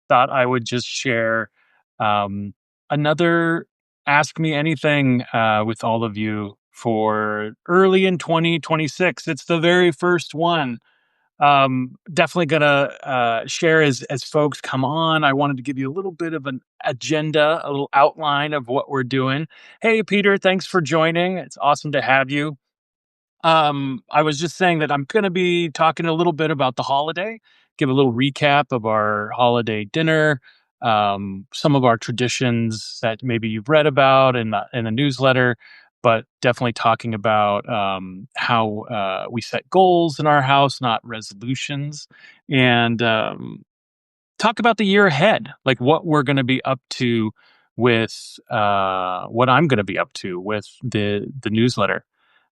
thought I would just share um, another Ask Me Anything with all of you for early in 2026. It's the very first one. Definitely gonna share as folks come on. I wanted to give you a little bit of an agenda, a little outline of what we're doing. Hey, Peter, thanks for joining. It's awesome to have you. I was just saying that I'm going to be talking a little bit about the holiday, give a little recap of our holiday dinner, some of our traditions that maybe you've read about in the newsletter, but definitely talking about how we set goals in our house, not resolutions, and talk about the year ahead, like what we're going to be up to with what I'm going to be up to with the newsletter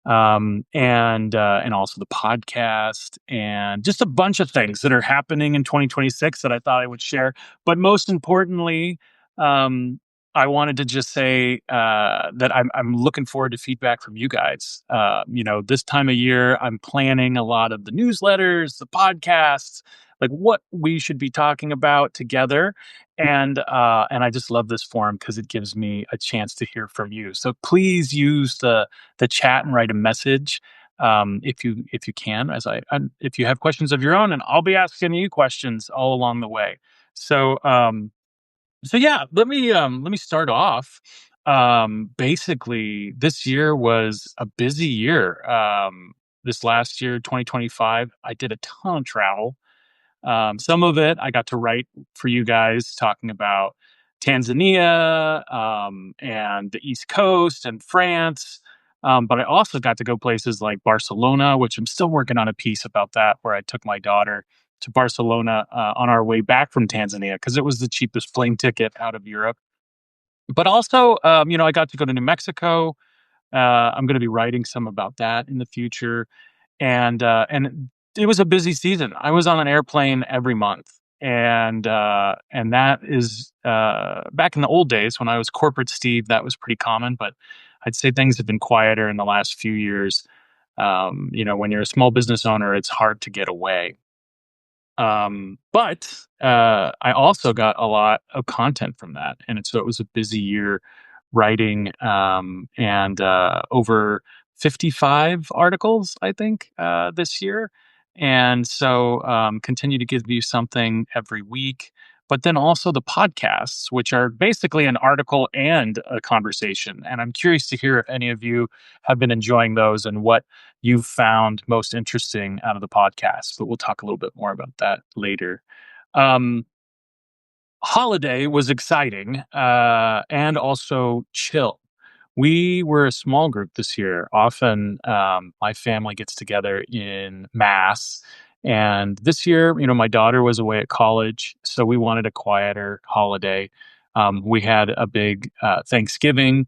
and also the podcast and just a bunch of things that are happening in 2026 that I thought I would share. But most importantly, um, I wanted to just say that I'm looking forward to feedback from you guys. This time of year, I'm planning a lot of the newsletters, the podcasts, like what we should be talking about together. And I just love this forum because it gives me a chance to hear from you. So please use the chat and write a message if you can, if you have questions of your own, and I'll be asking you questions all along the way. So yeah, let me start off. Basically, this year was a busy year. This last year, 2025, I did a ton of travel. Some of it I got to write for you guys, talking about Tanzania and the East Coast and France. But I also got to go places like Barcelona, which I'm still working on a piece about that, where I took my daughter to Barcelona on our way back from Tanzania because it was the cheapest plane ticket out of Europe. But also, I got to go to New Mexico. I'm going to be writing some about that in the future, and it was a busy season. I was on an airplane every month, and that is back in the old days when I was corporate Steve. That was pretty common, but I'd say things have been quieter in the last few years. When you're a small business owner, it's hard to get away. But I also got a lot of content from that, and so it was a busy year writing and over 55 articles, I think, this year. And so continue to give you something every week. But then also the podcasts, which are basically an article and a conversation. And I'm curious to hear if any of you have been enjoying those and what you've found most interesting out of the podcast. But we'll talk a little bit more about that later. Um, Holiday was exciting and also chill. We were a small group this year. Often, my family gets together in mass. And this year, my daughter was away at college, so we wanted a quieter holiday. We had a big Thanksgiving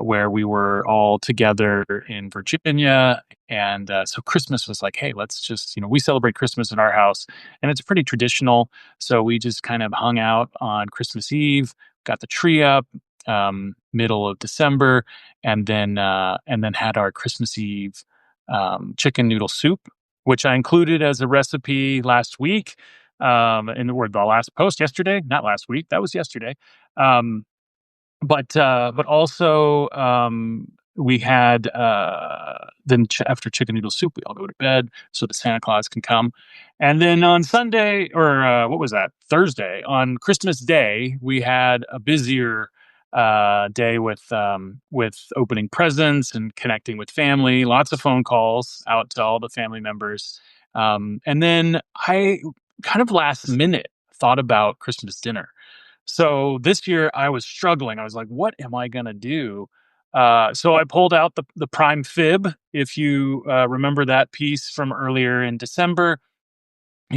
where we were all together in Virginia. And so Christmas was like, hey, let's just, we celebrate Christmas in our house, and it's pretty traditional. So we just kind of hung out on Christmas Eve, got the tree up, middle of December, and then had our Christmas Eve chicken noodle soup, which I included as a recipe last week. In the last post yesterday, not last week, that was yesterday. Um, but also we had after chicken noodle soup, we all go to bed so that Santa Claus can come. And then on Sunday, or what was that, Thursday, on Christmas Day, we had a busier day with opening presents and connecting with family. Lots of phone calls out to all the family members. And then I kind of last minute thought about Christmas dinner. So this year I was struggling. I was like, what am I going to do? So I pulled out the prime fib. If you remember that piece from earlier in December,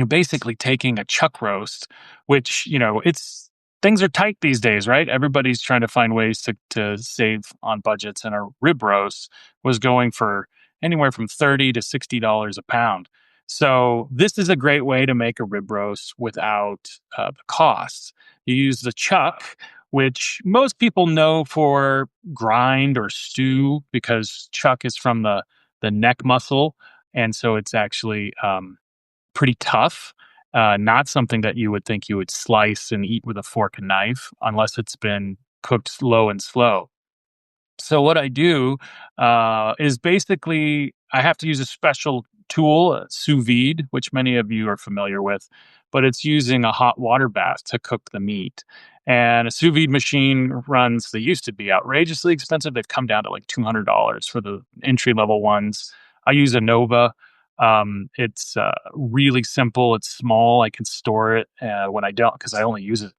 basically taking a chuck roast, which, it's things are tight these days, right? Everybody's trying to find ways to save on budgets, and a rib roast was going for anywhere from $30 to $60 a pound. So this is a great way to make a rib roast without the costs. You use the chuck, which most people know for grind or stew, because chuck is from the neck muscle, and so it's actually pretty tough. not something that you would think you would slice and eat with a fork and knife unless it's been cooked low and slow. So what I do is basically I have to use a special tool, sous vide, which many of you are familiar with, but it's using a hot water bath to cook the meat. And a sous vide machine runs, they used to be outrageously expensive. They've come down to like $200 for the entry level ones. I use a Nova. It's really simple. It's small. I can store it when I don't, because I only use it,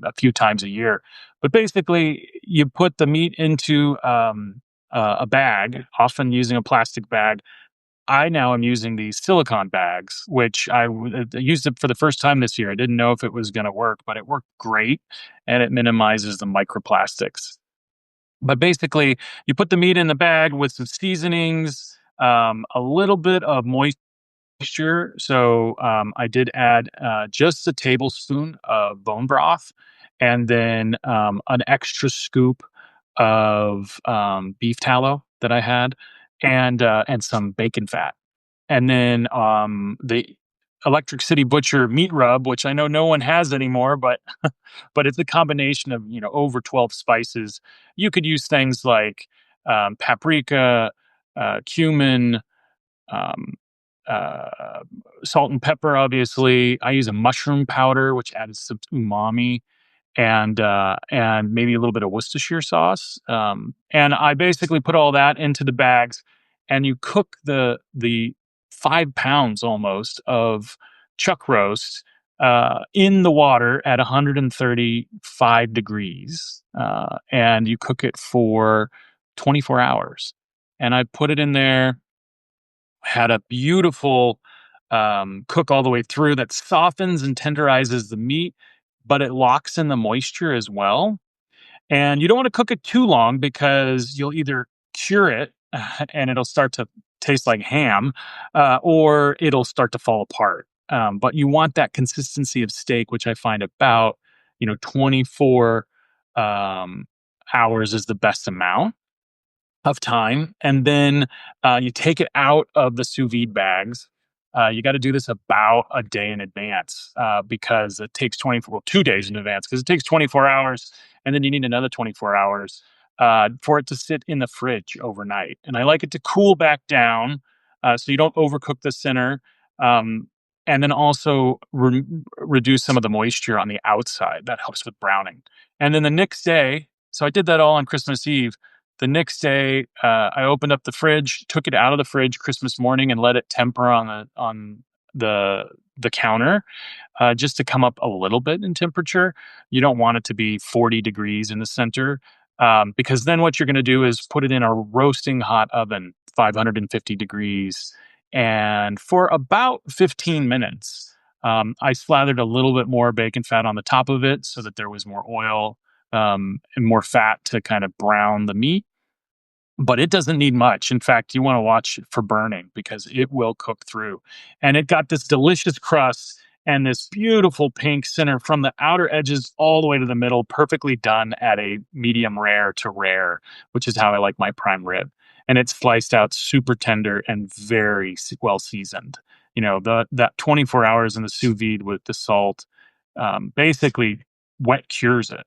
a few times a year. But basically, you put the meat into a bag, often using a plastic bag. I now am using these silicone bags, which I used it for the first time this year. I didn't know if it was going to work, but it worked great, and it minimizes the microplastics. But basically, you put the meat in the bag with some seasonings, a little bit of moisture. So I did add just a tablespoon of bone broth, and then an extra scoop of beef tallow that I had, and some bacon fat, and then the Electric City Butcher meat rub, which I know no one has anymore, but but it's a combination of over 12 spices. You could use things like paprika, cumin, um, uh, salt and pepper. Obviously, I use a mushroom powder, which adds some umami, and maybe a little bit of Worcestershire sauce. And I basically put all that into the bags, and you cook the 5 pounds almost of chuck roast in the water at 135 degrees, and you cook it for 24 hours. And I put it in there, had a beautiful cook all the way through that softens and tenderizes the meat, but it locks in the moisture as well. And you don't want to cook it too long because you'll either cure it and it'll start to taste like ham, or it'll start to fall apart. But you want that consistency of steak, which I find about 24 um, hours is the best amount of time. And then you take it out of the sous vide bags. You got to do this about a day in advance because it takes 24, well, 2 days in advance because it takes 24 hours. And then you need another 24 hours for it to sit in the fridge overnight. And I like it to cool back down so you don't overcook the center. Um, and then also reduce some of the moisture on the outside. That helps with browning. And then the next day, so I did that all on Christmas Eve. The next day, I opened up the fridge, took it out of the fridge Christmas morning, and let it temper on the counter, just to come up a little bit in temperature. You don't want it to be 40 degrees in the center, because then what you're going to do is put it in a roasting hot oven, 550 degrees, and for about 15 minutes. I slathered a little bit more bacon fat on the top of it so that there was more oil and more fat to kind of brown the meat, but it doesn't need much. In fact, you want to watch for burning because it will cook through. And it got this delicious crust and this beautiful pink center from the outer edges all the way to the middle, perfectly done at a medium rare to rare, which is how I like my prime rib. And it's sliced out super tender and very well seasoned. That 24 hours in the sous vide with the salt basically wet cures it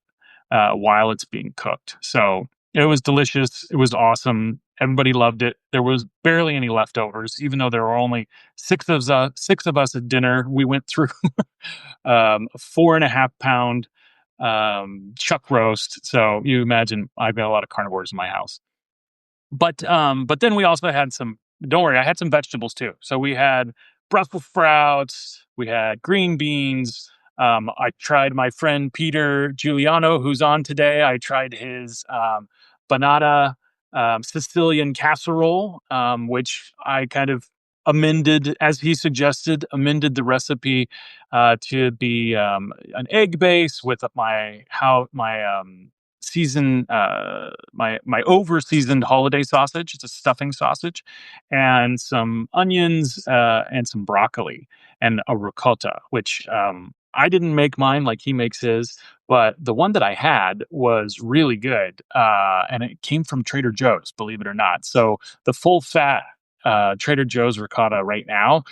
while it's being cooked. So it was delicious. It was awesome. Everybody loved it. There was barely any leftovers, even though there were only six of us at dinner. We went through a 4.5 pound chuck roast. So you imagine I've got a lot of carnivores in my house. But then we also had some. Don't worry, I had some vegetables too. So we had Brussels sprouts, we had green beans. I tried my friend Peter Giuliano, who's on today. I tried his banana Sicilian casserole, which I kind of amended, as he suggested, amended the recipe to be an egg base with my season my over seasoned holiday sausage. It's a stuffing sausage, and some onions and some broccoli and a ricotta, which I didn't make mine like he makes his, but the one that I had was really good, and it came from Trader Joe's, believe it or not. So the full fat Trader Joe's ricotta right now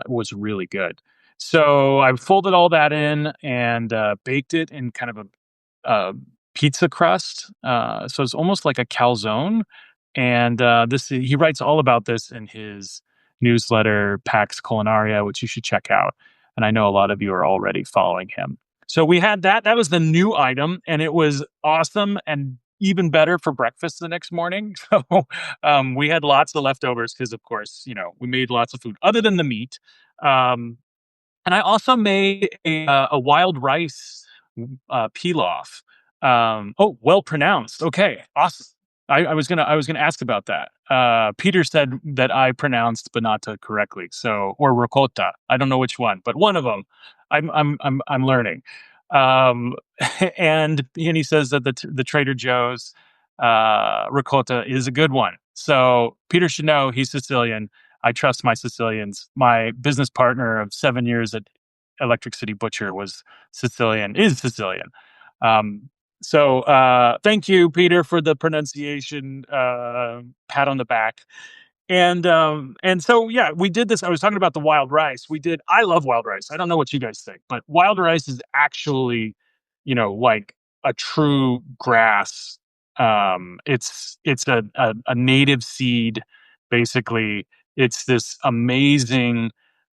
was really good. So I folded all that in and baked it in kind of a pizza crust. So it's almost like a calzone. And this he writes all about this in his newsletter Pax Culinaria, which you should check out. And I know a lot of you are already following him. So we had that. That was the new item, and it was awesome and even better for breakfast the next morning. So we had lots of leftovers because, of course, we made lots of food other than the meat. Um, and I also made a wild rice pilaf. Oh, well pronounced. Okay, awesome. I was gonna ask about that. Peter said that I pronounced banata correctly, so or ricotta. I don't know which one, but one of them. I'm learning. Um, and he says that the Trader Joe's ricotta is a good one. So Peter should know he's Sicilian. I trust my Sicilians. My business partner of 7 years at Electric City Butcher is Sicilian. Um, so thank you, Peter, for the pronunciation pat on the back. And so yeah, we did this. I was talking about the wild rice. I love wild rice. I don't know what you guys think, but wild rice is actually, like a true grass. It's a native seed, basically. It's this amazing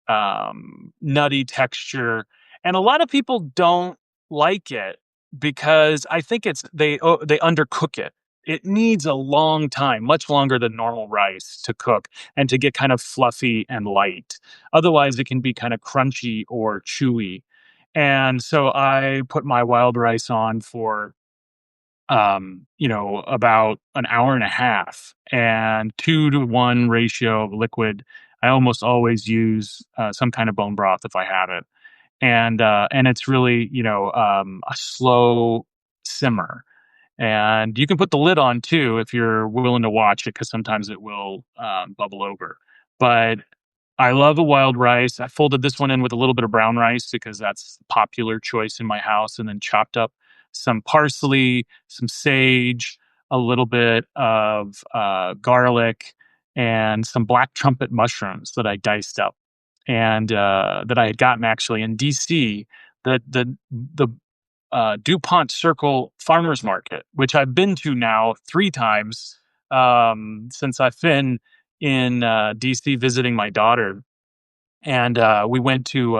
nutty texture, and a lot of people don't like it because I think they undercook it. It needs a long time, much longer than normal rice to cook and to get kind of fluffy and light. Otherwise, it can be kind of crunchy or chewy. And so I put my wild rice on for about an hour and a half, and 2-to-1 ratio of liquid. I almost always use some kind of bone broth if I have it, and it's really a slow simmer. And you can put the lid on too if you're willing to watch it, because sometimes it will bubble over. But I love a wild rice. I folded this one in with a little bit of brown rice because that's a popular choice in my house, and then chopped up some parsley, some sage, a little bit of garlic, and some black trumpet mushrooms that I diced up, and that I had gotten actually in DC. The DuPont Circle Farmers Market, which I've been to now 3 times since I've been in DC visiting my daughter. And we went to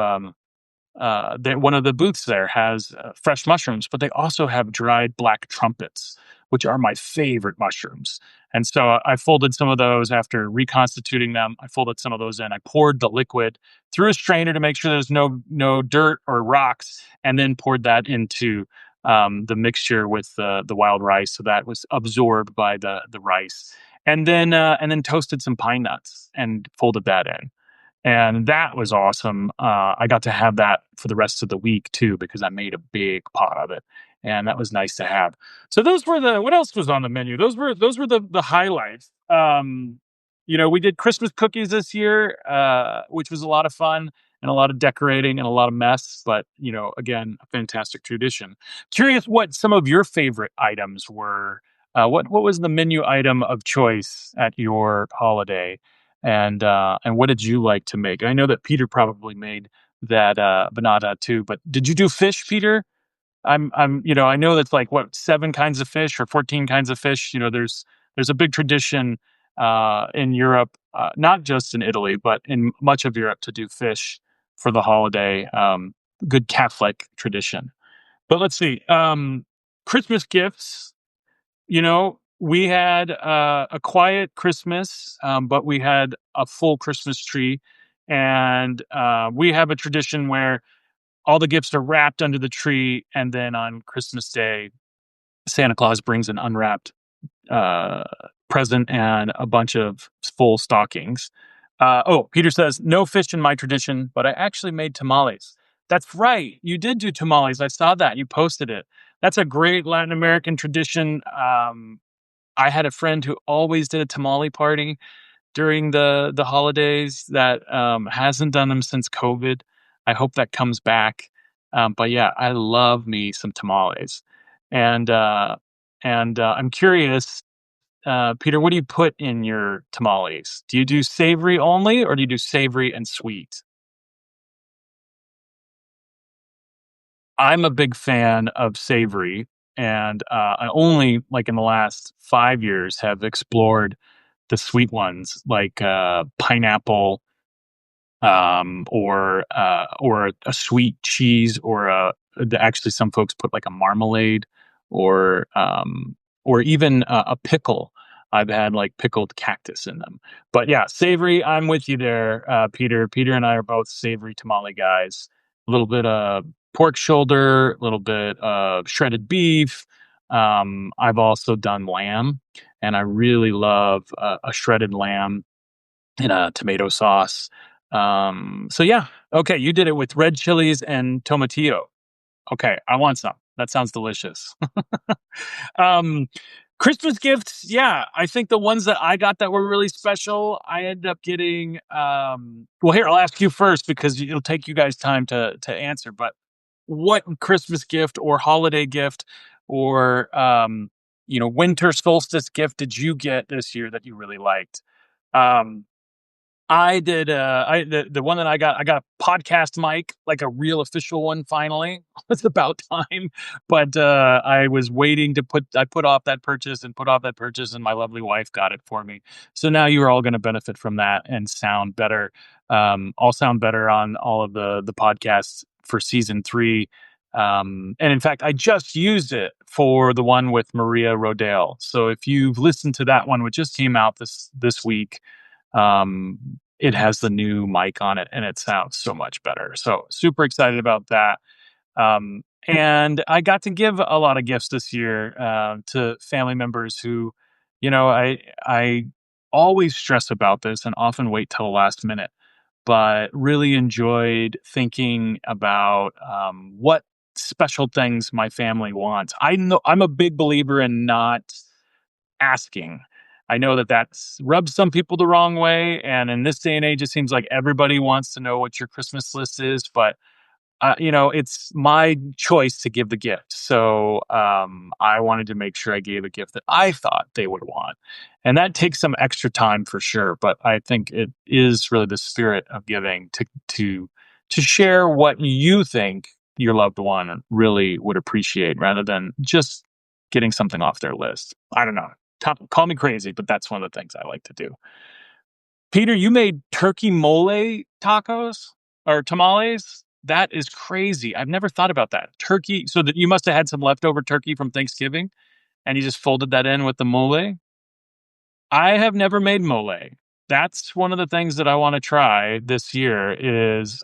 one of the booths there has fresh mushrooms, but they also have dried black trumpets, which are my favorite mushrooms. And so I folded some of those after reconstituting them. I folded some of those in. I poured the liquid through a strainer to make sure there's no dirt or rocks, and then poured that into the mixture with the wild rice, so that was absorbed by the rice. And then toasted some pine nuts and folded that in, and that was awesome. I got to have that for the rest of the week too, because I made a big pot of it, and that was nice to have. So those were what else was on the menu? Those were the highlights. We did Christmas cookies this year, which was a lot of fun and a lot of decorating and a lot of mess, but again, a fantastic tradition. Curious what some of your favorite items were. What was the menu item of choice at your holiday? And what did you like to make? I know that Peter probably made that banana too, but did you do fish, Peter? I know that's like what, 7 kinds of fish or 14 kinds of fish. There's a big tradition in Europe, not just in Italy, but in much of Europe, to do fish for the holiday. Good Catholic tradition. But let's see. Christmas gifts. We had a quiet Christmas, but we had a full Christmas tree. And we have a tradition where all the gifts are wrapped under the tree. And then on Christmas Day, Santa Claus brings an unwrapped uh, present and a bunch of full stockings. Peter says, no fish in my tradition, but I actually made tamales. That's right. You did do tamales. I saw that. You posted it. That's a great Latin American tradition. I had a friend who always did a tamale party during the holidays that hasn't done them since COVID. I hope that comes back. But yeah, I love me some tamales, and I'm curious, Peter, what do you put in your tamales? Do you do savory only, or do you do savory and sweet? I'm a big fan of savory, and I only like in the last 5 years have explored the sweet ones like pineapple, or a sweet cheese, or actually some folks put like a marmalade, or or even a pickle. I've had like pickled cactus in them. But yeah, savory. I'm with you there, Peter. Peter and I are both savory tamale guys. A little bit of pork shoulder, a little bit of shredded beef. I've also done lamb, and I really love a shredded lamb in a tomato sauce. So yeah, okay, you did it with red chilies and tomatillo. Okay, I want some. That sounds delicious. um, Christmas gifts, yeah, I think the ones that I got that were really special, I ended up getting. Well, here I'll ask you first because it'll take you guys time to answer. But what Christmas gift or holiday gift or winter solstice gift did you get this year that you really liked? Um, I did. The one that I got a podcast mic, like a real official one. Finally, it's about time. But I was waiting to put. I put off that purchase and put off that purchase, and my lovely wife got it for me. So now you are all going to benefit from that and sound better. I'll sound better on all of the podcasts for season 3. And in fact, I just used it for the one with Maria Rodale. So if you've listened to that one, which just came out this week, it has the new mic on it and it sounds so much better. So super excited about that. And I got to give a lot of gifts this year to family members who, I always stress about this and often wait till the last minute, but really enjoyed thinking about what special things my family wants. I know I'm a big believer in not asking. I know that rubs some people the wrong way, and in this day and age, it seems like everybody wants to know what your Christmas list is. But it's my choice to give the gift. So I wanted to make sure I gave a gift that I thought they would want. And that takes some extra time for sure. But I think it is really the spirit of giving to share what you think your loved one really would appreciate rather than just getting something off their list. I don't know. Call me crazy, but that's one of the things I like to do. Peter, you made turkey mole tacos or tamales. That is crazy. I've never thought about that. Turkey. So that you must have had some leftover turkey from Thanksgiving and you just folded that in with the mole. I have never made mole. That's one of the things that I want to try this year is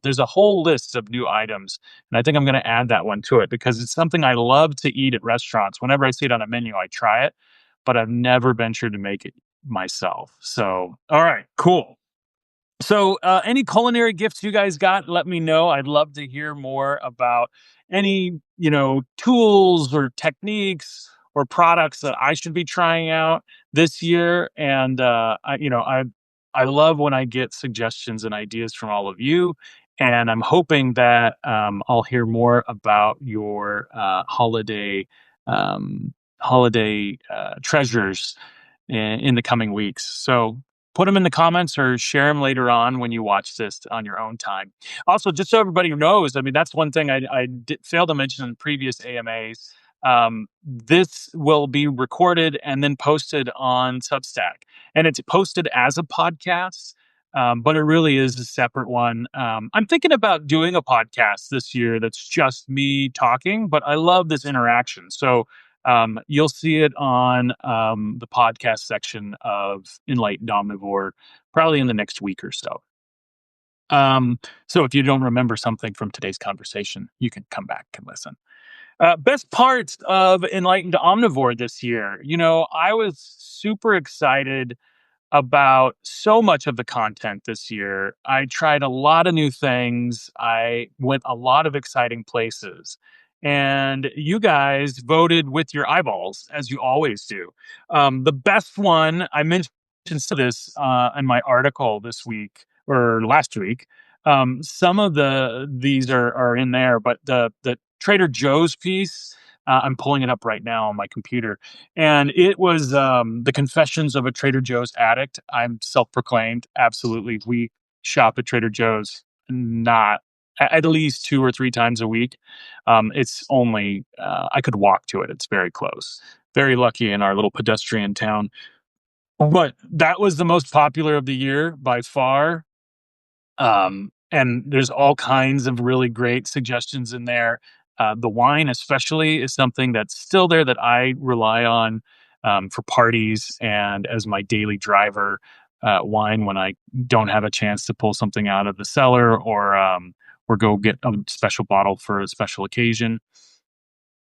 there's a whole list of new items. And I think I'm going to add that one to it because it's something I love to eat at restaurants. Whenever I see it on a menu, I try it, but I've never ventured to make it myself. So, all right, cool. So, any culinary gifts you guys got, let me know. I'd love to hear more about any, tools or techniques or products that I should be trying out this year. And I love when I get suggestions and ideas from all of you. And I'm hoping that I'll hear more about your holiday treasures in the coming weeks. So put them in the comments or share them later on when you watch this on your own time. Also, just so everybody knows, I mean, that's one thing I failed to mention in previous AMAs. This will be recorded and then posted on Substack, and it's posted as a podcast. But it really is a separate one. I'm thinking about doing a podcast this year that's just me talking, but I love this interaction. So you'll see it on the podcast section of Enlightened Omnivore probably in the next week or so. So if you don't remember something from today's conversation, you can come back and listen. Best parts of Enlightened Omnivore this year. I was super excited about so much of the content this year. I tried a lot of new things. I went a lot of exciting places. And you guys voted with your eyeballs, as you always do. The best one, I mentioned this in my article this week or last week. Some of these are in there, but the Trader Joe's piece, I'm pulling it up right now on my computer. And it was the Confessions of a Trader Joe's Addict. I'm self-proclaimed. Absolutely. We shop at Trader Joe's. Not at least 2 or 3 times a week. It's only I could walk to it. It's very close. Very lucky in our little pedestrian town. But that was the most popular of the year by far. And there's all kinds of really great suggestions in there. The wine, especially, is something that's still there that I rely on for parties and as my daily driver. Wine when I don't have a chance to pull something out of the cellar or go get a special bottle for a special occasion.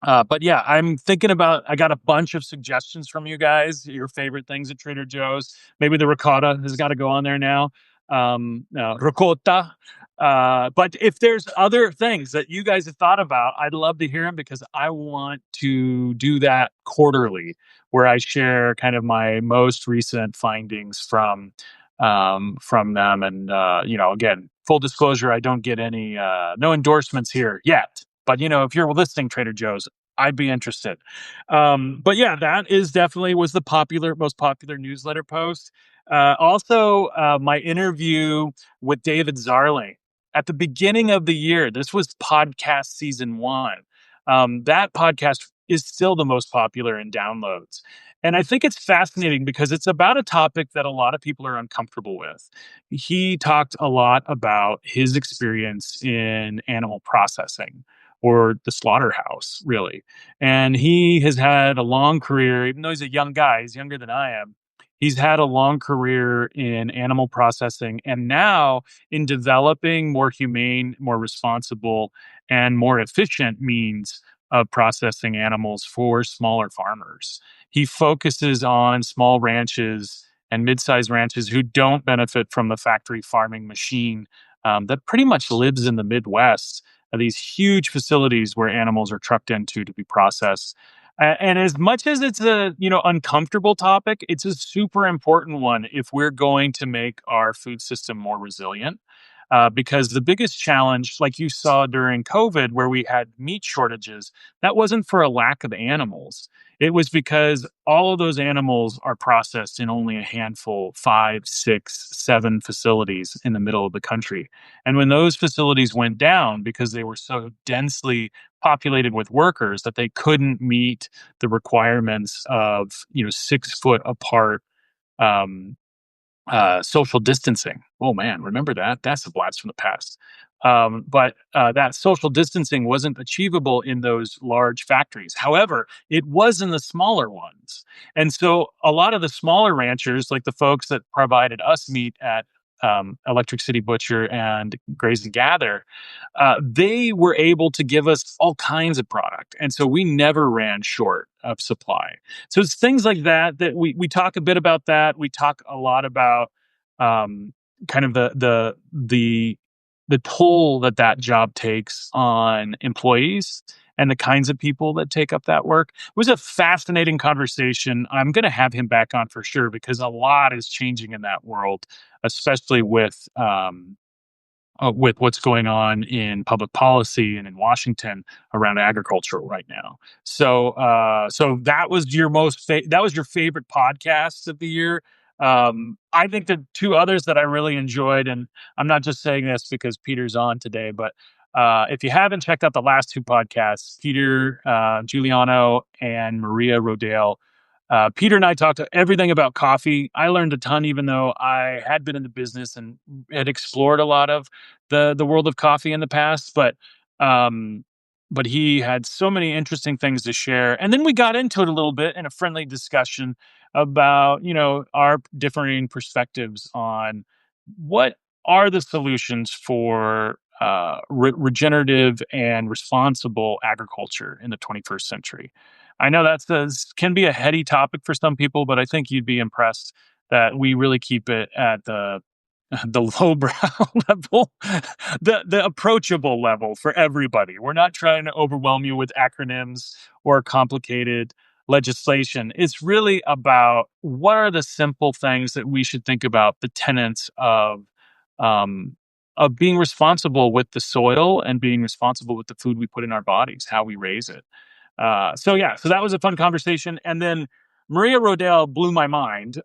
But yeah, I'm thinking about. I got a bunch of suggestions from you guys. Your favorite things at Trader Joe's. Maybe the ricotta has got to go on there now. Ricotta. But if there's other things that you guys have thought about, I'd love to hear them because I want to do that quarterly, where I share kind of my most recent findings from them. And again, full disclosure, I don't get any no endorsements here yet. But if you're listening, Trader Joe's, I'd be interested. But yeah, that is definitely was the most popular newsletter post. Also, my interview with David Zarling at the beginning of the year. This was podcast season 1. That podcast is still the most popular in downloads. And I think it's fascinating because it's about a topic that a lot of people are uncomfortable with. He talked a lot about his experience in animal processing or the slaughterhouse, really. And he has had a long career, even though he's a young guy, he's younger than I am. He's had a long career in animal processing and now in developing more humane, more responsible, and more efficient means of processing animals for smaller farmers. He focuses on small ranches and mid-sized ranches who don't benefit from the factory farming machine that pretty much lives in the Midwest. These huge facilities where animals are trucked into to be processed. And as much as it's a uncomfortable topic, it's a super important one if we're going to make our food system more resilient. Because the biggest challenge, like you saw during COVID, where we had meat shortages, that wasn't for a lack of animals. It was because all of those animals are processed in only a handful, 5, 6, 7 facilities in the middle of the country. And when those facilities went down because they were so densely populated with workers that they couldn't meet the requirements of 6 foot apart um, social distancing. Oh man, remember that? That's a blast from the past. But that social distancing wasn't achievable in those large factories. However, it was in the smaller ones. And so a lot of the smaller ranchers, like the folks that provided us meat at Electric City Butcher and Graze and Gather, they were able to give us all kinds of product. And so we never ran short of supply. So it's things like that we talk a bit about that. We talk a lot about kind of the toll that job takes on employees and the kinds of people that take up that work. It was a fascinating conversation. I'm going to have him back on for sure because a lot is changing in that world, especially with what's going on in public policy and in Washington around agriculture right now. So that was that was your favorite podcast of the year. I think the two others that I really enjoyed, and I'm not just saying this because Peter's on today, but if you haven't checked out the last two podcasts, Peter Giuliano and Maria Rodale. Peter and I talked everything about coffee. I learned a ton, even though I had been in the business and had explored a lot of the world of coffee in the past. But he had so many interesting things to share. And then we got into it a little bit in a friendly discussion about our differing perspectives on what are the solutions for regenerative and responsible agriculture in the 21st century. I know can be a heady topic for some people, but I think you'd be impressed that we really keep it at the lowbrow level, the approachable level for everybody. We're not trying to overwhelm you with acronyms or complicated legislation. It's really about what are the simple things that we should think about, the tenets of being responsible with the soil and being responsible with the food we put in our bodies, how we raise it. So that was a fun conversation. And then Maria Rodale blew my mind.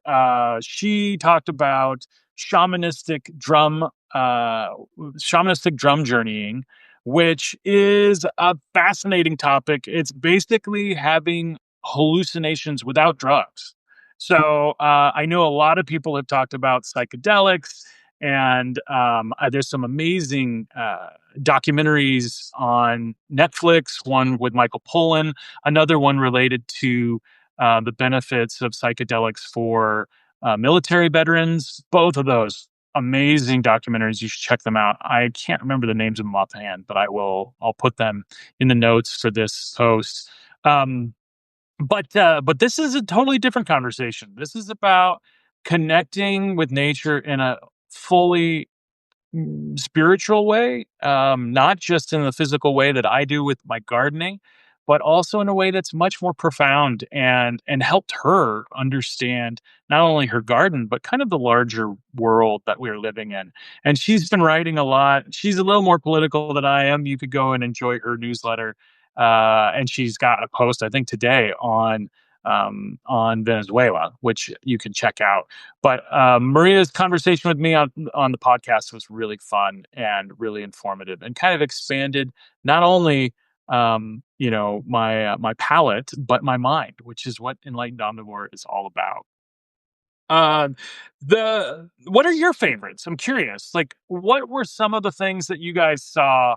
She talked about shamanistic drum uh, shamanistic drum journeying, which is a fascinating topic. It's basically having hallucinations without drugs. So I know a lot of people have talked about psychedelics, and there's some amazing documentaries on Netflix. One with Michael Pollan, another one related to the benefits of psychedelics for military veterans. Both of those amazing documentaries. You should check them out. I can't remember the names of them offhand, but I'll put them in the notes for this post. Um, but this is a totally different conversation. This is about connecting with nature in a fully spiritual way, not just in the physical way that I do with my gardening, but also in a way that's much more profound and helped her understand not only her garden but kind of the larger world that we're living in. And she's been writing a lot. She's a little more political than I am. You could go and enjoy her newsletter, and she's got a post I think today on Venezuela, which you can check out. But Maria's conversation with me on the podcast was really fun and really informative, and kind of expanded not only my palate but my mind, which is what Enlightened Omnivore is all about. Uh, the What are your favorites? I'm curious. Like, what were some of the things that you guys saw,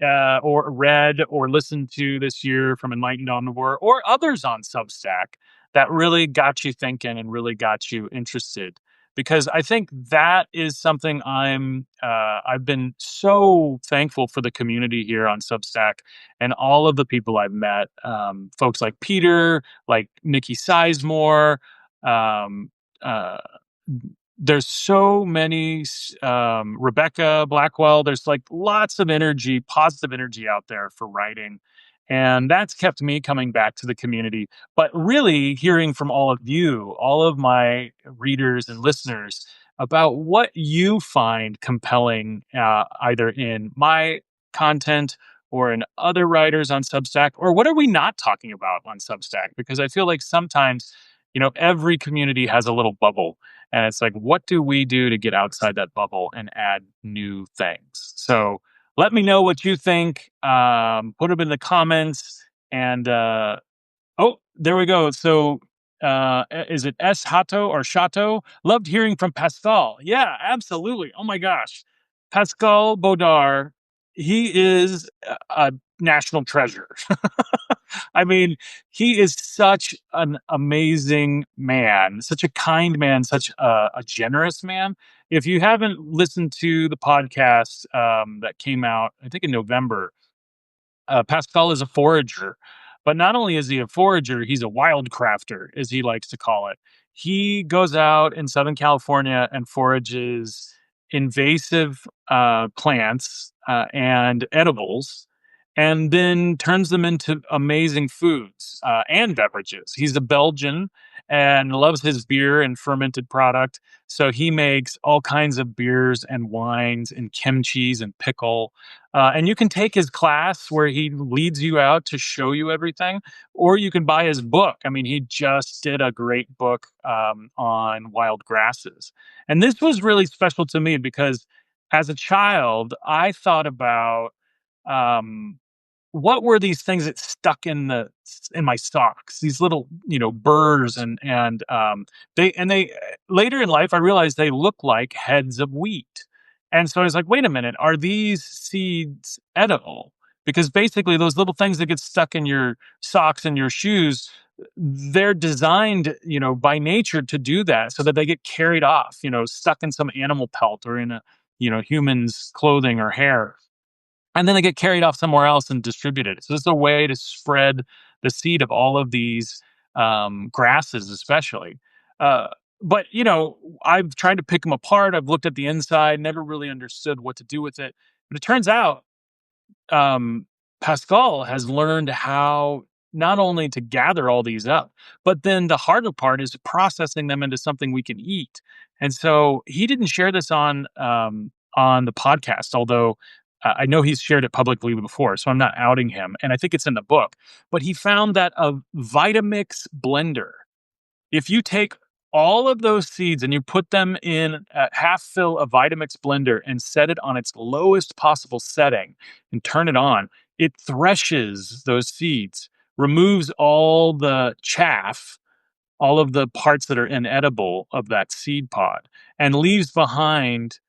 or read, or listened to this year from Enlightened Omnivore, or others on Substack that really got you thinking and really got you interested? Because I think that is something I've been so thankful for the community here on Substack and all of the people I've met, folks like Peter, like Nikki Sizemore. Um, uh, there's so many, Rebecca Blackwell. There's like lots of energy, positive energy out there for writing. And that's kept me coming back to the community. But really hearing from all of you, all of my readers and listeners, about what you find compelling, either in my content or in other writers on Substack, or what are we not talking about on Substack? Because I feel like sometimes, every community has a little bubble, and it's like, what do we do to get outside that bubble and add new things? So let me know what you think. Put them in the comments. And oh, there we go. So is it S Hato or Chateau? Loved hearing from Pascal. Yeah, absolutely. Oh my gosh. Pascal Baudard, he is a national treasure. I mean, he is such an amazing man, such a kind man, such a generous man. If you haven't listened to the podcast that came out, I think in November, Pascal is a forager, but not only is he a forager, he's a wild crafter, as he likes to call it. He goes out in Southern California and forages invasive plants and edibles, and then turns them into amazing foods and beverages. He's a Belgian and loves his beer and fermented product. So he makes all kinds of beers and wines and kimchis and pickle. And you can take his class where he leads you out to show you everything, or you can buy his book. I mean, he just did a great book on wild grasses. And this was really special to me because as a child, I thought about um, what were these things that stuck in my socks, these little burrs, and they later in life I realized they look like heads of wheat. And so I was like, wait a minute, are these seeds edible? Because basically those little things that get stuck in your socks and your shoes, they're designed by nature to do that, so that they get carried off, stuck in some animal pelt or in a human's clothing or hair, and then they get carried off somewhere else and distributed. So it's a way to spread the seed of all of these grasses, especially. Uh, but I've tried to pick them apart. I've looked at the inside, never really understood what to do with it. But it turns out um, Pascal has learned how not only to gather all these up, but then the harder part is processing them into something we can eat. And so he didn't share this on the podcast, although I know he's shared it publicly before, so I'm not outing him. And I think it's in the book. But he found that a Vitamix blender, if you take all of those seeds and you put them in a half fill of Vitamix blender and set it on its lowest possible setting and turn it on, it threshes those seeds, removes all the chaff, all of the parts that are inedible of that seed pod, and leaves behind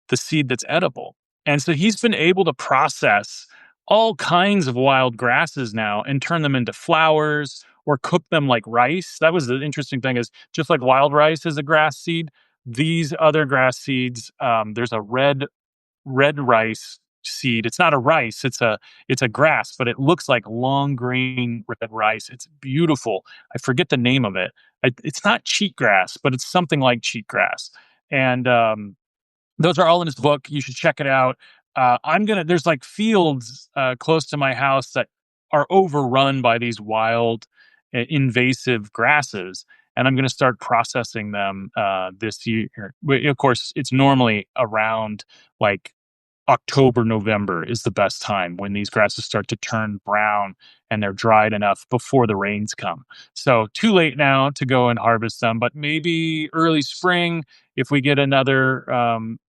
the seed that's edible. And so he's been able to process all kinds of wild grasses now and turn them into flowers or cook them like rice. That was the interesting thing, is just like wild rice is a grass seed, these other grass seeds, there's a red rice seed. It's not a rice, it's a grass, but it looks like long green red rice. It's beautiful. I forget the name of it. It's not cheatgrass, but it's something like cheatgrass. And those are all in his book. You should check it out. There's like fields close to my house that are overrun by these wild, invasive grasses. And I'm going to start processing them this year. Of course, it's normally around like October, November is the best time when these grasses start to turn brown and they're dried enough before the rains come. So too late now to go and harvest them, but maybe early spring if we get another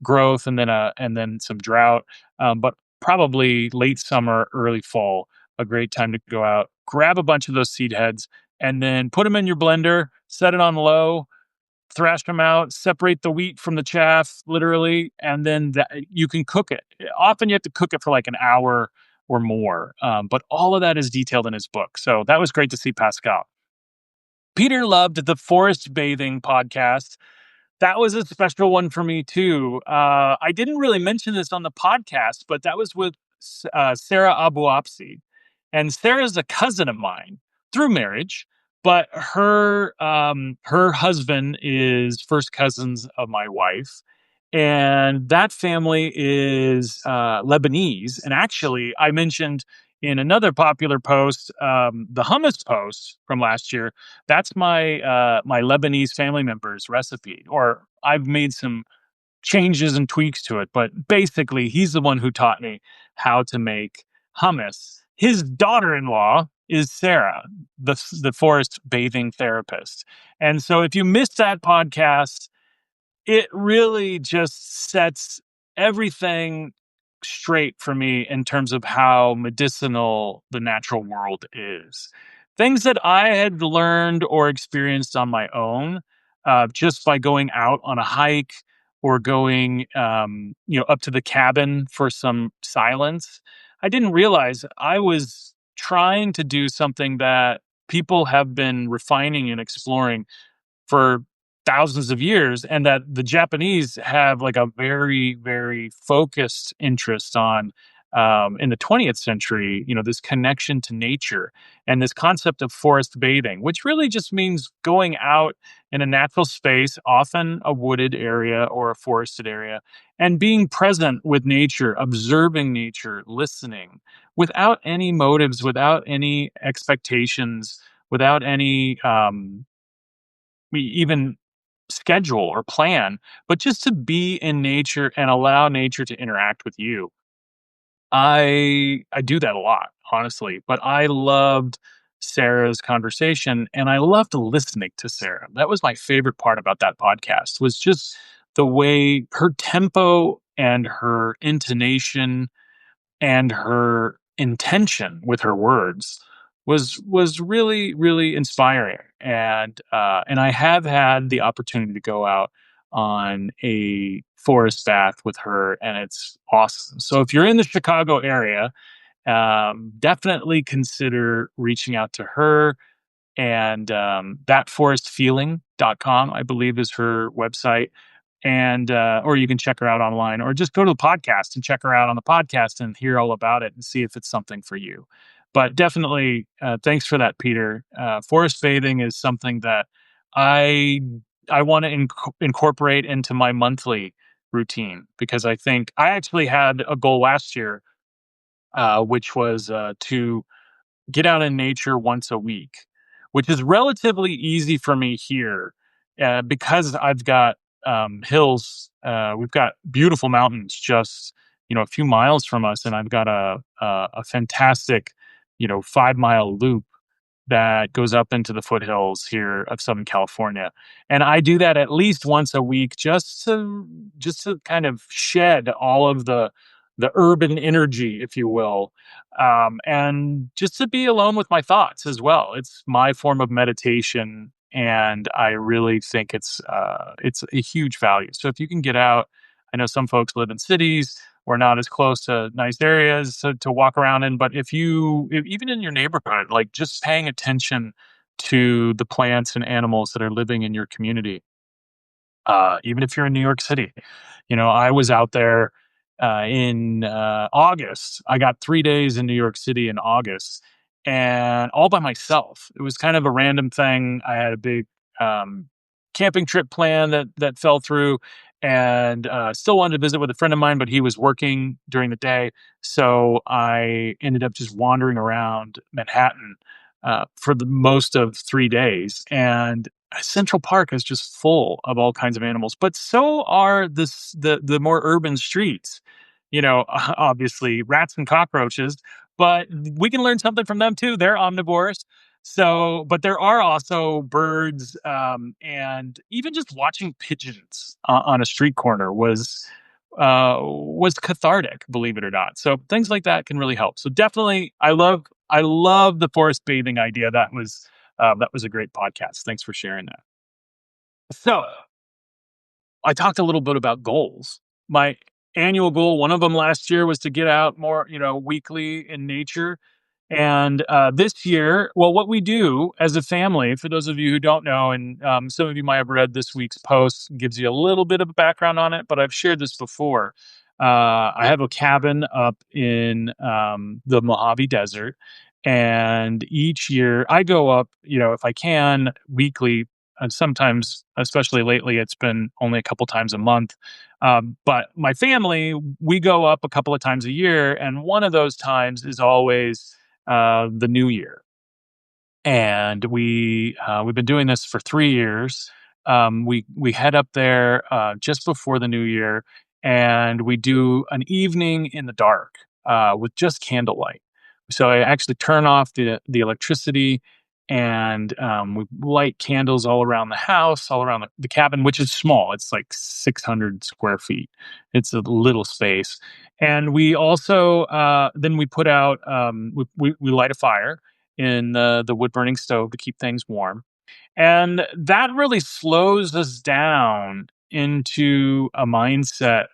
growth and then some drought. But probably late summer, early fall, a great time to go out, grab a bunch of those seed heads, and then put them in your blender, set it on low, thrash them out, separate the wheat from the chaff, literally, and then you can cook it. Often you have to cook it for like an hour or more, but all of that is detailed in his book. So that was great to see Pascal. Peter loved the forest bathing podcast. That was a special one for me too. I didn't really mention this on the podcast, but that was with Sarah Abuapsi. And Sarah's a cousin of mine through marriage, but her husband is first cousins of my wife, and that family is Lebanese. And actually, I mentioned in another popular post, the hummus post from last year. That's my Lebanese family member's recipe, or I've made some changes and tweaks to it, but basically he's the one who taught me how to make hummus. His daughter-in-law is Sarah, the forest bathing therapist. And so if you missed that podcast, it really just sets everything straight for me in terms of how medicinal the natural world is. Things that I had learned or experienced on my own, just by going out on a hike or going, up to the cabin for some silence. I didn't realize I was trying to do something that people have been refining and exploring for thousands of years, and that the Japanese have like a very, very focused interest on in the 20th century, this connection to nature and this concept of forest bathing, which really just means going out in a natural space, often a wooded area or a forested area, and being present with nature, observing nature, listening without any motives, without any expectations, without any even schedule or plan, but just to be in nature and allow nature to interact with you. I do that a lot, honestly, but I loved Sarah's conversation and I loved listening to Sarah. That was my favorite part about that podcast, was just the way her tempo and her intonation and her intention with her words was really, really inspiring. And I have had the opportunity to go out on a forest bath with her, and it's awesome. So if you're in the Chicago area, definitely consider reaching out to her. And thatforestfeeling.com, I believe, is her website. And or you can check her out online, or just go to the podcast and check her out on the podcast and hear all about it and see if it's something for you. But definitely, thanks for that, Peter. Forest bathing is something that I want to incorporate into my monthly routine, because I think I actually had a goal last year, which was to get out in nature once a week, which is relatively easy for me here, because I've got hills. We've got beautiful mountains just a few miles from us, and I've got a fantastic 5-mile loop that goes up into the foothills here of Southern California. And I do that at least once a week just to kind of shed all of the urban energy, if you will, and just to be alone with my thoughts as well. It's my form of meditation, and I really think it's a huge value. So if you can get out, I know some folks live in cities. We're not as close to nice areas to walk around in, but even in your neighborhood, like just paying attention to the plants and animals that are living in your community, even if you're in New York City. I was out there in August. I got 3 days in New York City in August, and all by myself. It was kind of a random thing. I had a big um, camping trip plan that fell through, and still wanted to visit with a friend of mine, but he was working during the day, so I ended up just wandering around Manhattan for the most of 3 days, and Central Park is just full of all kinds of animals, but so are the more urban streets. Obviously rats and cockroaches, but we can learn something from them too. They're omnivores. So, but there are also birds, and even just watching pigeons on a street corner was cathartic, believe it or not. So things like that can really help. So definitely, I love the forest bathing idea. That was a great podcast. Thanks for sharing that. So I talked a little bit about goals. My annual goal, one of them last year, was to get out more, weekly in nature. And this year, well, what we do as a family, for those of you who don't know, and some of you might have read this week's post, gives you a little bit of a background on it, but I've shared this before. I have a cabin up in the Mojave Desert. And each year I go up, if I can, weekly. And sometimes, especially lately, it's been only a couple times a month. But my family, we go up a couple of times a year. And one of those times is always the new year, and we've been doing this for 3 years. We head up there just before the new year, and we do an evening in the dark with just candlelight. So I actually turn off the electricity, and we light candles all around the house, all around the cabin, which is small. It's like 600 square feet. It's a little space, and we also then we put out we light a fire in the wood burning stove to keep things warm. And that really slows us down into a mindset.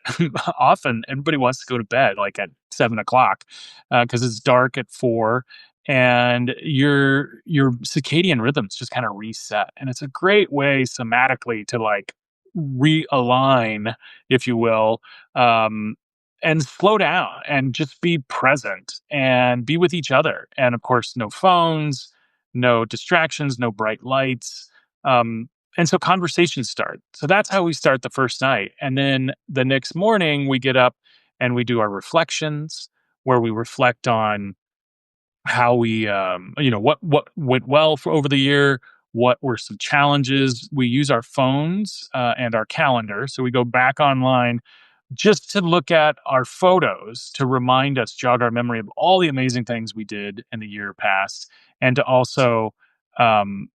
Often everybody wants to go to bed like at 7 o'clock because it's dark at 4. And your circadian rhythms just kind of reset. And it's a great way somatically to like realign, if you will, um, and slow down and just be present and be with each other. And of course, no phones, no distractions, no bright lights. Um, and so conversations start. So that's how we start the first night. And then the next morning, we get up and we do our reflections, where we reflect on how we, what went well for over the year, what were some challenges. We use our phones and our calendar. So we go back online just to look at our photos to remind us, jog our memory of all the amazing things we did in the year past, and to also um,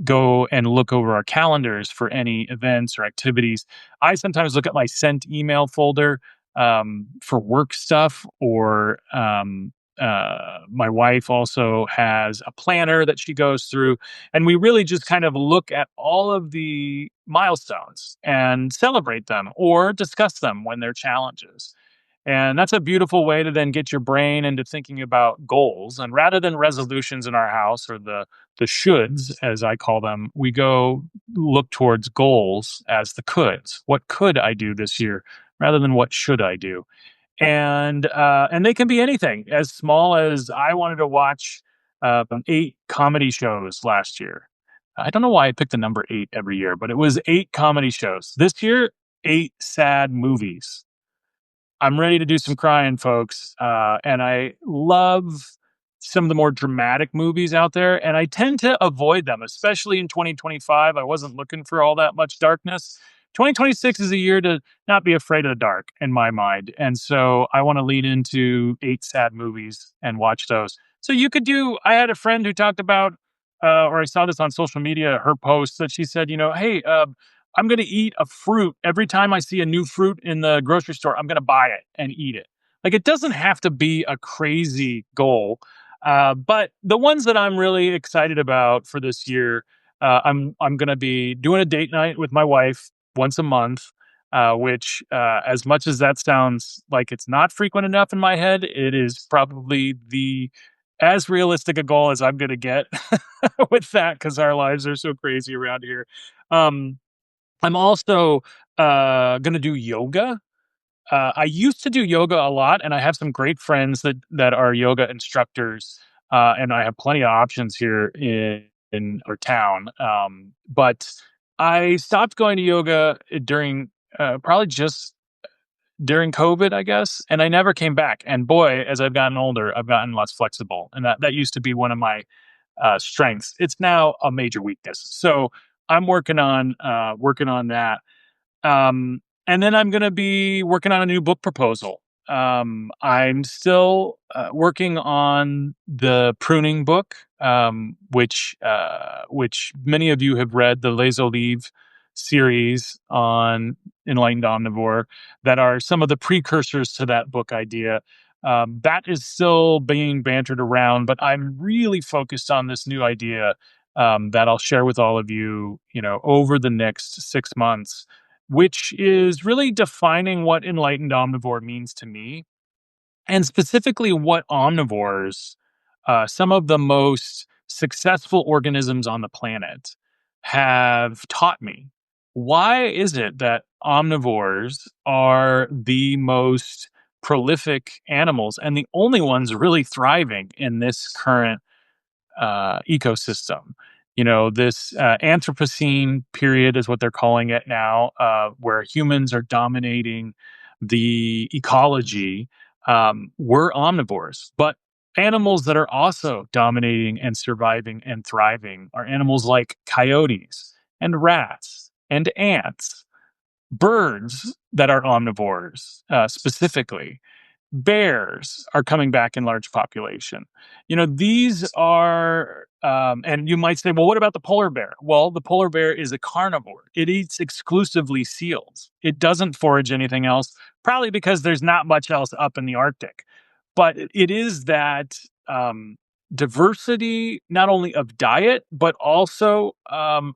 go and look over our calendars for any events or activities. I sometimes look at my sent email folder for work stuff, or my wife also has a planner that she goes through. And we really just kind of look at all of the milestones and celebrate them or discuss them when they're challenges. And that's a beautiful way to then get your brain into thinking about goals. And rather than resolutions in our house, or the shoulds, as I call them, we go look towards goals as the coulds. What could I do this year, rather than what should I do? And they can be anything as small as I wanted to watch 8 comedy shows last year. I don't know why I picked the number 8 every year, but it was 8 comedy shows. This year, 8 sad movies. I'm ready to do some crying, folks. And I love some of the more dramatic movies out there. And I tend to avoid them, especially in 2025. I wasn't looking for all that much darkness. 2026 is a year to not be afraid of the dark, in my mind. And so I want to lean into 8 sad movies and watch those. So you could do, I had a friend who talked about or I saw this on social media, her post that she said, hey, I'm going to eat a fruit every time I see a new fruit in the grocery store. I'm going to buy it and eat it. Like, it doesn't have to be a crazy goal, but the ones that I'm really excited about for this year, I'm going to be doing a date night with my wife once a month. Which, as much as that sounds like it's not frequent enough in my head, it is probably the as realistic a goal as I'm going to get with that, because our lives are so crazy around here. Um, I'm also going to do yoga. I used to do yoga a lot, and I have some great friends that are yoga instructors, and I have plenty of options here in our town. But I stopped going to yoga during probably just during COVID, I guess, and I never came back. And boy, as I've gotten older, I've gotten less flexible, and that used to be one of my strengths. It's now a major weakness. So I'm working on that. And then I'm going to be working on a new book proposal. I'm still working on the pruning book, which many of you have read, the Les Olives series on Enlightened Omnivore, that are some of the precursors to that book idea. That is still being bantered around, but I'm really focused on this new idea that I'll share with all of you, over the next 6 months, which is really defining what enlightened omnivore means to me, and specifically what omnivores, some of the most successful organisms on the planet, have taught me. Why is it that omnivores are the most prolific animals and the only ones really thriving in this current ecosystem? This Anthropocene period is what they're calling it now, where humans are dominating the ecology. We're omnivores, but animals that are also dominating and surviving and thriving are animals like coyotes and rats and ants, birds that are omnivores, specifically bears are coming back in large population. These are, and you might say, well, what about the polar bear? Well, the polar bear is a carnivore. It eats exclusively seals. It doesn't forage anything else, probably because there's not much else up in the Arctic. But it is that diversity, not only of diet, but also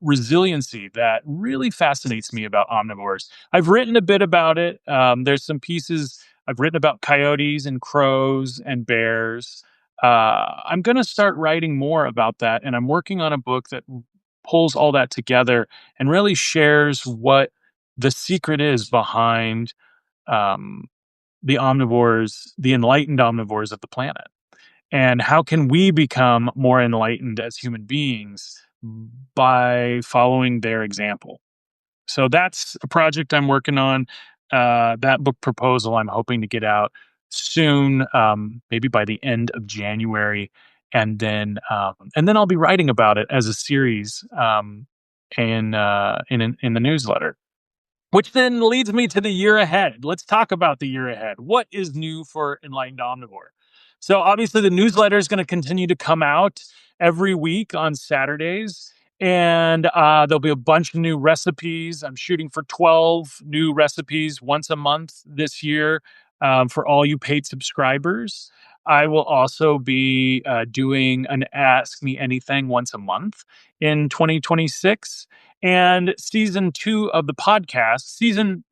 resiliency, that really fascinates me about omnivores. I've written a bit about it. There's some pieces I've written about coyotes and crows and bears. I'm going to start writing more about that, and I'm working on a book that pulls all that together and really shares what the secret is behind um, the omnivores, the enlightened omnivores of the planet, and how can we become more enlightened as human beings by following their example. So that's a project I'm working on. That book proposal I'm hoping to get out soon, maybe by the end of January, and then I'll be writing about it as a series, in the newsletter. Which then leads me to the year ahead. Let's talk about the year ahead. What is new for Enlightened Omnivore? So obviously the newsletter is going to continue to come out every week on Saturdays, and there'll be a bunch of new recipes. I'm shooting for 12 new recipes once a month this year, for all you paid subscribers. I will also be doing an Ask Me Anything once a month in 2026. And season 2 of the podcast, season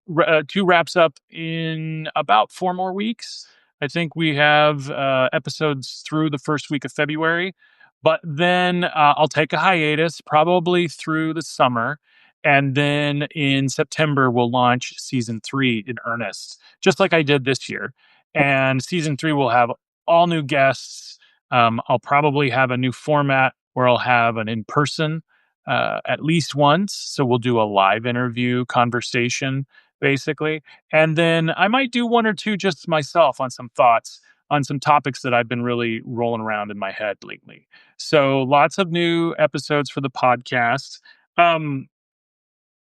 2 wraps up in about 4 more weeks. I think we have episodes through the first week of February, but then I'll take a hiatus probably through the summer. And then in September, we'll launch season 3 in earnest, just like I did this year. And season 3 will have all new guests. I'll probably have a new format where I'll have an in person at least once. So we'll do a live interview conversation, basically. And then I might do one or two just myself on some thoughts on some topics that I've been really rolling around in my head lately. So lots of new episodes for the podcast.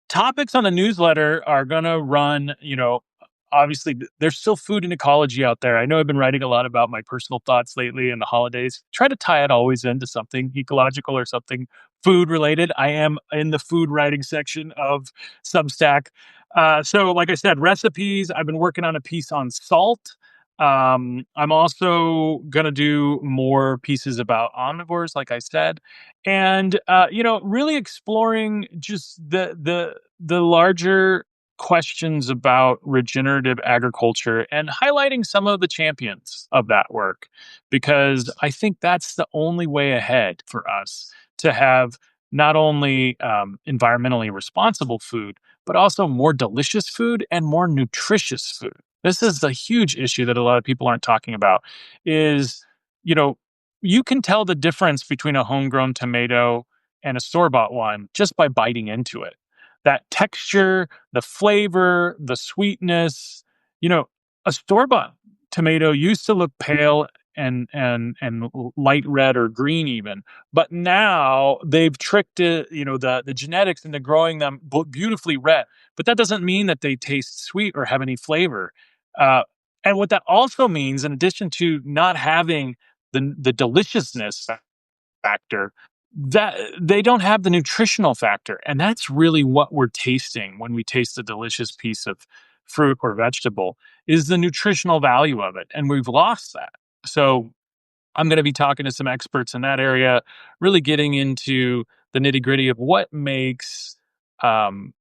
Topics on the newsletter are going to run, obviously there's still food and ecology out there. I know I've been writing a lot about my personal thoughts lately and the holidays. Try to tie it always into something ecological or something food related. I am in the food writing section of Substack. So, like I said, recipes. I've been working on a piece on salt. I'm also gonna do more pieces about omnivores, like I said, and really exploring just the larger questions about regenerative agriculture and highlighting some of the champions of that work, because I think that's the only way ahead for us to have not only environmentally responsible food, but also more delicious food and more nutritious food. This is a huge issue that a lot of people aren't talking about is, you know, you can tell the difference between a homegrown tomato and a store-bought one just by biting into it. That texture, the flavor, the sweetness, you know, a store-bought tomato used to look pale and light red or green even, but now they've tricked it, the genetics into growing them beautifully red, but that doesn't mean that they taste sweet or have any flavor. uh, and what that also means, in addition to not having the deliciousness factor, that they don't have the nutritional factor, and that's really what we're tasting when we taste a delicious piece of fruit or vegetable, is the nutritional value of it, and we've lost that. So I'm going to be talking to some experts in that area, really getting into the nitty gritty of what makes, um,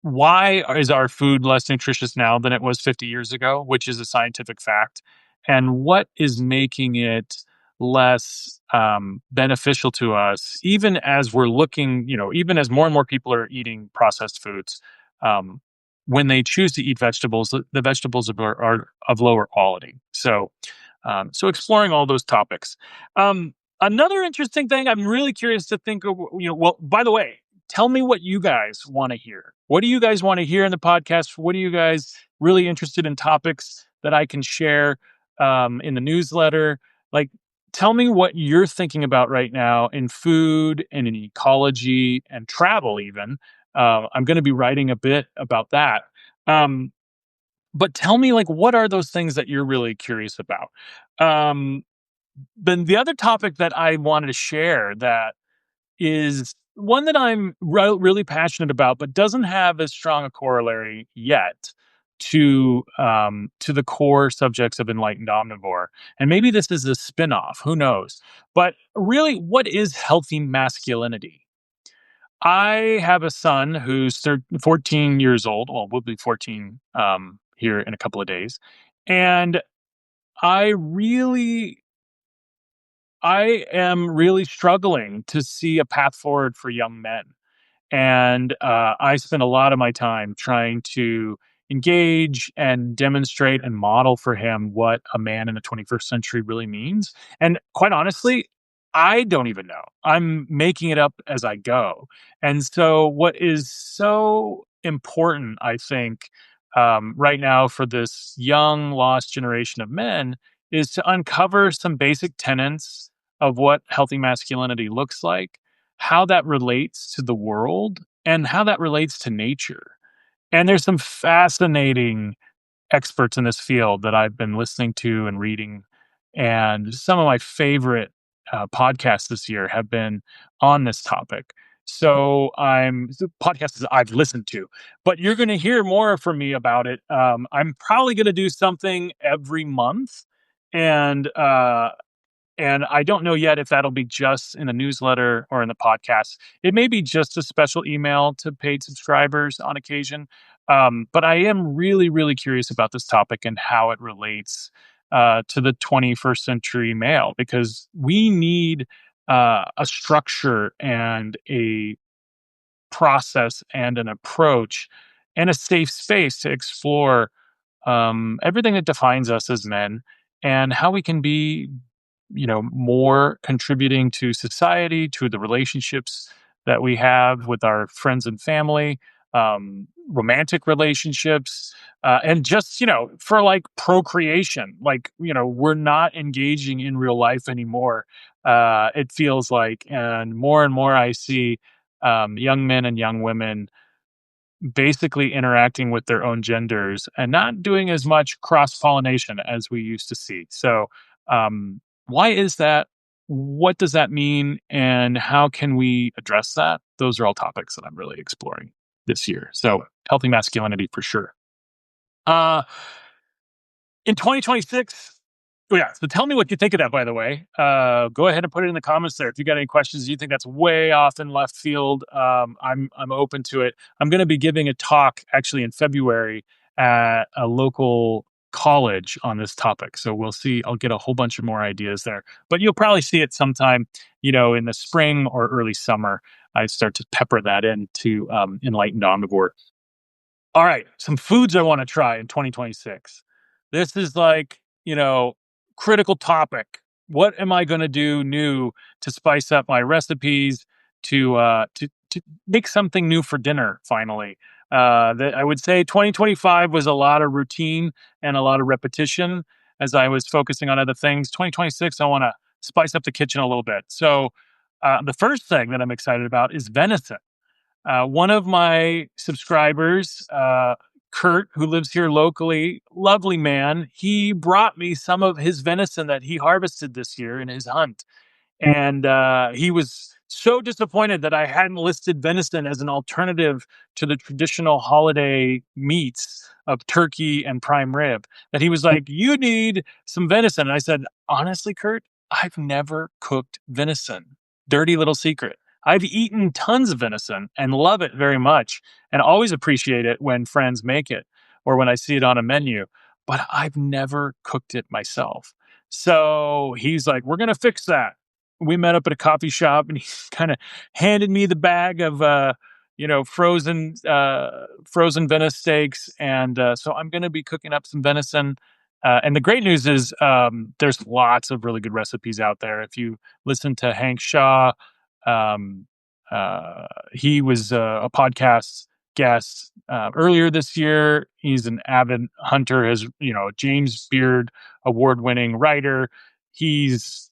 why is our food less nutritious now than it was 50 years ago, which is a scientific fact, and what is making it less beneficial to us, even as we're looking, even as more and more people are eating processed foods. Um, when they choose to eat vegetables, the vegetables are of lower quality. So exploring all those topics. Another interesting thing I'm really curious to think of, well, by the way, tell me what you guys want to hear. What do you guys want to hear in the podcast? What are you guys really interested in topics that I can share in the newsletter? Like, tell me what you're thinking about right now in food and in ecology and travel, even. I'm going to be writing a bit about that. Um, but tell me, like, what are those things that you're really curious about? Um, then the other topic that I wanted to share that is one that I'm really passionate about, but doesn't have as strong a corollary yet to the core subjects of Enlightened Omnivore. And maybe this is a spin-off, who knows? But really, what is healthy masculinity? I have a son who's 14 years old. Well, will be 14 here in a couple of days. And I really, I am really struggling to see a path forward for young men. And I spend a lot of my time trying to engage and demonstrate and model for him what a man in the 21st century really means. And quite honestly, I don't even know. I'm making it up as I go. And so, what is so important, I think, right now for this young, lost generation of men is to uncover some basic tenets of what healthy masculinity looks like, how that relates to the world, and how that relates to nature. And there's some fascinating experts in this field that I've been listening to and reading. And some of my favorite podcasts this year have been on this topic. So the podcasts I've listened to, but you're going to hear more from me about it. I'm probably going to do something every month, and I don't know yet if that'll be just in the newsletter or in the podcast. It may be just a special email to paid subscribers on occasion. But I am really, really curious about this topic and how it relates to the 21st century male, because we need a structure and a process and an approach and a safe space to explore everything that defines us as men and how we can be, more contributing to society, to the relationships that we have with our friends and family, romantic relationships, and just, for like procreation. Like, we're not engaging in real life anymore. It feels like, and more I see young men and young women basically interacting with their own genders and not doing as much cross pollination as we used to see. So, why is that? What does that mean? And how can we address that? Those are all topics that I'm really exploring this year. So, healthy masculinity for sure. Uh, in 2026. Oh yeah, so tell me what you think of that, by the way. Go ahead and put it in the comments there if you got any questions. You think that's way off in left field? I'm open to it. I'm going to be giving a talk actually in February at a local college on this topic, so we'll see. I'll get a whole bunch of more ideas there, but you'll probably see it sometime, in the spring or early summer. I start to pepper that into Enlightened Omnivore. All right, some foods I want to try in 2026. This is like, critical topic. What am I going to do new to spice up my recipes to make something new for dinner finally? That I would say 2025 was a lot of routine and a lot of repetition as I was focusing on other things. 2026 I want to spice up the kitchen a little bit. So, the first thing that I'm excited about is venison. One of my subscribers, Kurt, who lives here locally, lovely man, he brought me some of his venison that he harvested this year in his hunt. And he was so disappointed that I hadn't listed venison as an alternative to the traditional holiday meats of turkey and prime rib that he was like, "You need some venison." And I said, "Honestly, Kurt, I've never cooked venison. Dirty little secret. I've eaten tons of venison and love it very much and always appreciate it when friends make it or when I see it on a menu, but I've never cooked it myself." So he's like, "We're going to fix that." We met up at a coffee shop and he kind of handed me the bag of frozen venison steaks, and so I'm going to be cooking up some venison. And the great news is there's lots of really good recipes out there. If you listen to Hank Shaw, um, he was a podcast guest earlier this year. He's an avid hunter, has James Beard award-winning writer. He's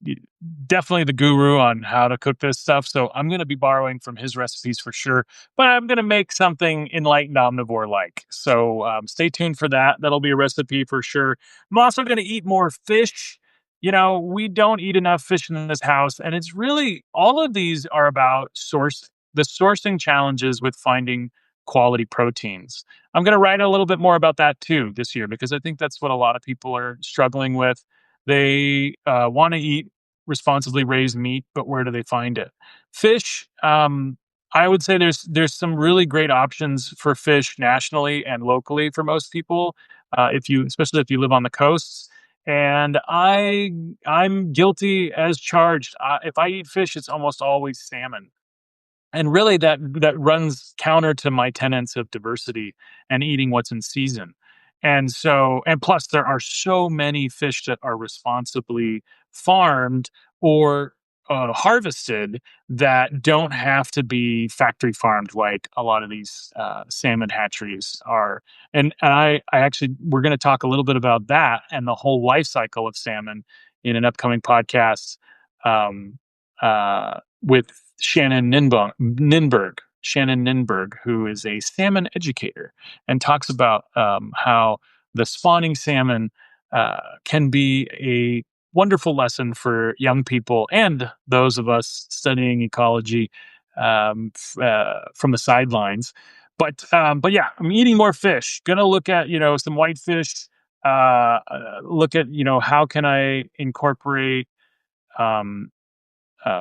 definitely the guru on how to cook this stuff. So I'm going to be borrowing from his recipes for sure, but I'm going to make something Enlightened Omnivore like. So stay tuned for that. That'll be a recipe for sure. I'm also going to eat more fish. We don't eat enough fish in this house. And it's really, all of these are about the sourcing challenges with finding quality proteins. I'm going to write a little bit more about that too this year, because I think that's what a lot of people are struggling with. They want to eat responsibly raised meat, but where do they find it? Fish, I would say there's some really great options for fish nationally and locally for most people, especially if you live on the coasts. And I'm guilty as charged. If I eat fish, it's almost always salmon. And really that runs counter to my tenets of diversity and eating what's in season. And plus there are so many fish that are responsibly farmed or harvested that don't have to be factory farmed like a lot of these salmon hatcheries are. And I actually, we're going to talk a little bit about that and the whole life cycle of salmon in an upcoming podcast. With Shannon Ninberg, who is a salmon educator, and talks about how the spawning salmon can be a wonderful lesson for young people and those of us studying ecology from the sidelines. But yeah, I'm eating more fish. Gonna look at some whitefish. Look at how can I incorporate um,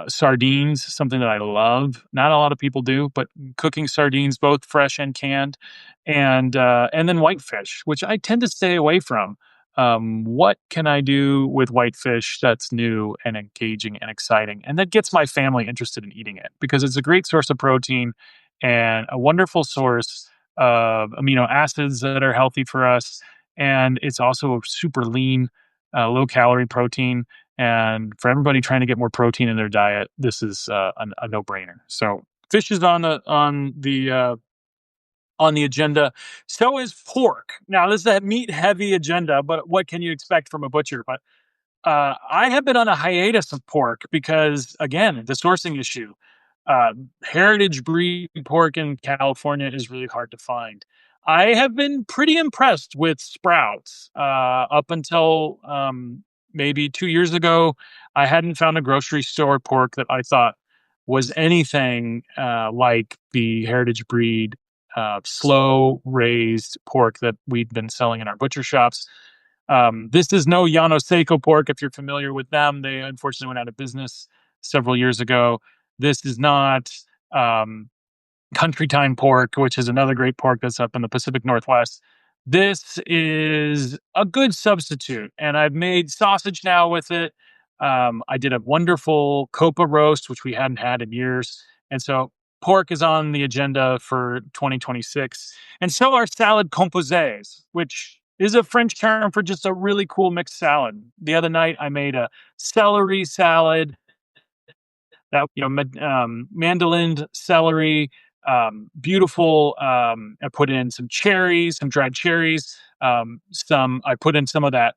sardines, something that I love. Not a lot of people do, but cooking sardines, both fresh and canned, and then whitefish, which I tend to stay away from. What can I do with whitefish that's new and engaging and exciting, and that gets my family interested in eating it because it's a great source of protein and a wonderful source of amino acids that are healthy for us, and it's also a super lean, low calorie protein. And for everybody trying to get more protein in their diet, this is a no brainer. So fish is on the agenda. So is pork. Now this is a meat heavy agenda, but what can you expect from a butcher? But I have been on a hiatus of pork because, again, the sourcing issue. heritage breed pork in California is really hard to find. I have been pretty impressed with Sprouts. Up until maybe 2 years ago, I hadn't found a grocery store pork that I thought was anything like the heritage breed slow raised pork that we'd been selling in our butcher shops. This is no Llano Seco pork. If you're familiar with them, they unfortunately went out of business several years ago. This is not um, Country Time pork, which is another great pork that's up in the Pacific Northwest. This is a good substitute, and I've made sausage now with it. I did a wonderful copa roast, which we hadn't had in years, and so pork is on the agenda for 2026. And so are salad composés, which is a French term for just a really cool mixed salad. The other night, I made a celery salad that mandolin celery, beautiful. I put in some cherries, some dried cherries. Some I put in some of that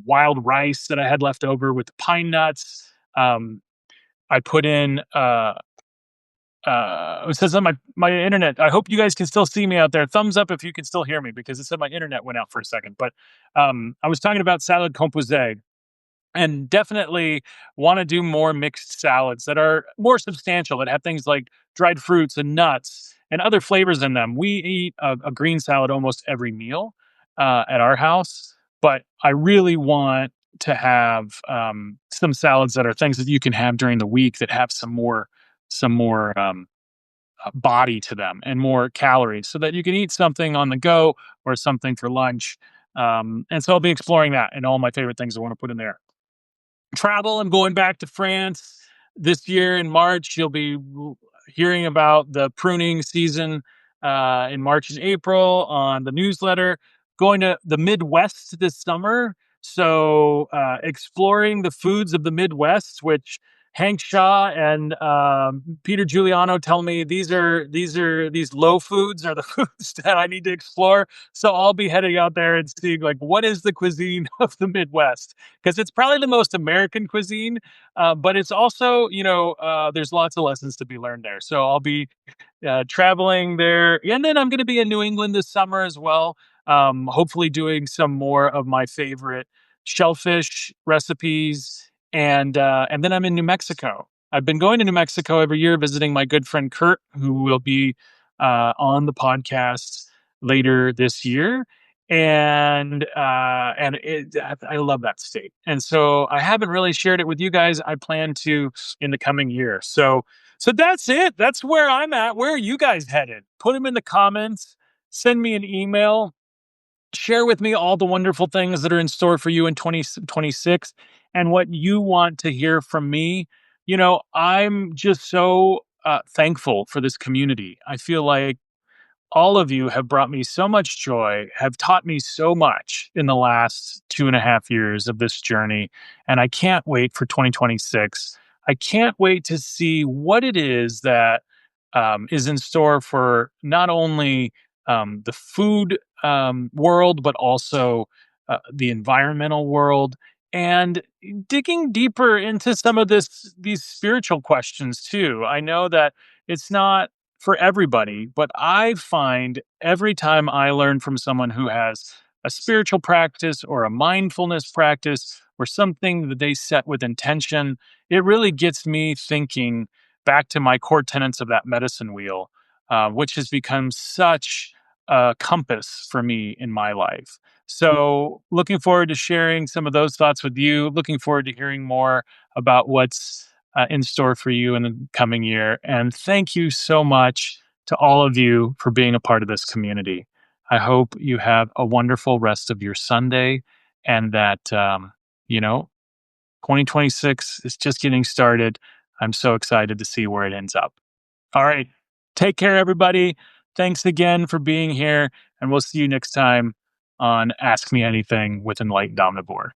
wild rice that I had left over with pine nuts. Um, I put in. It says on my internet. I hope you guys can still see me out there. Thumbs up if you can still hear me because it said my internet went out for a second. But I was talking about salad composé and definitely want to do more mixed salads that are more substantial, that have things like dried fruits and nuts and other flavors in them. We eat a green salad almost every meal at our house, but I really want to have some salads that are things that you can have during the week that have some more body to them and more calories, so that you can eat something on the go or something for lunch. And so I'll be exploring that and all my favorite things I want to put in there. Travel. I'm going back to France this year in March. You'll be hearing about the pruning season in March and April on the newsletter. Going to the Midwest this summer. So exploring the foods of the Midwest, which Hank Shaw and Peter Giuliano tell me these low foods are the foods that I need to explore. So I'll be heading out there and seeing like what is the cuisine of the Midwest, because it's probably the most American cuisine, but it's also, there's lots of lessons to be learned there. So I'll be traveling there. And then I'm going to be in New England this summer as well. Hopefully, doing some more of my favorite shellfish recipes. And then I'm in New Mexico. I've been going to New Mexico every year, visiting my good friend Kurt, who will be on the podcast later this year. I love that state, and so I haven't really shared it with you guys. I plan to in the coming year. So that's it. That's where I'm at. Where are you guys headed? Put them in the comments. Send me an email. Share with me all the wonderful things that are in store for you in 2026 and what you want to hear from me. I'm just so thankful for this community. I feel like all of you have brought me so much joy, have taught me so much in the last 2.5 years of this journey. And I can't wait for 2026. I can't wait to see what it is that is in store for not only the food world, but also the environmental world, and digging deeper into some of these spiritual questions too. I know that it's not for everybody, but I find every time I learn from someone who has a spiritual practice or a mindfulness practice or something that they set with intention, it really gets me thinking back to my core tenets of that medicine wheel, which has become such a compass for me in my life. So, looking forward to sharing some of those thoughts with you. Looking forward to hearing more about what's in store for you in the coming year. And thank you so much to all of you for being a part of this community. I hope you have a wonderful rest of your Sunday, and that, 2026 is just getting started. I'm so excited to see where it ends up. All right. Take care, everybody. Thanks again for being here, and we'll see you next time on Ask Me Anything with Enlightened Omnivore.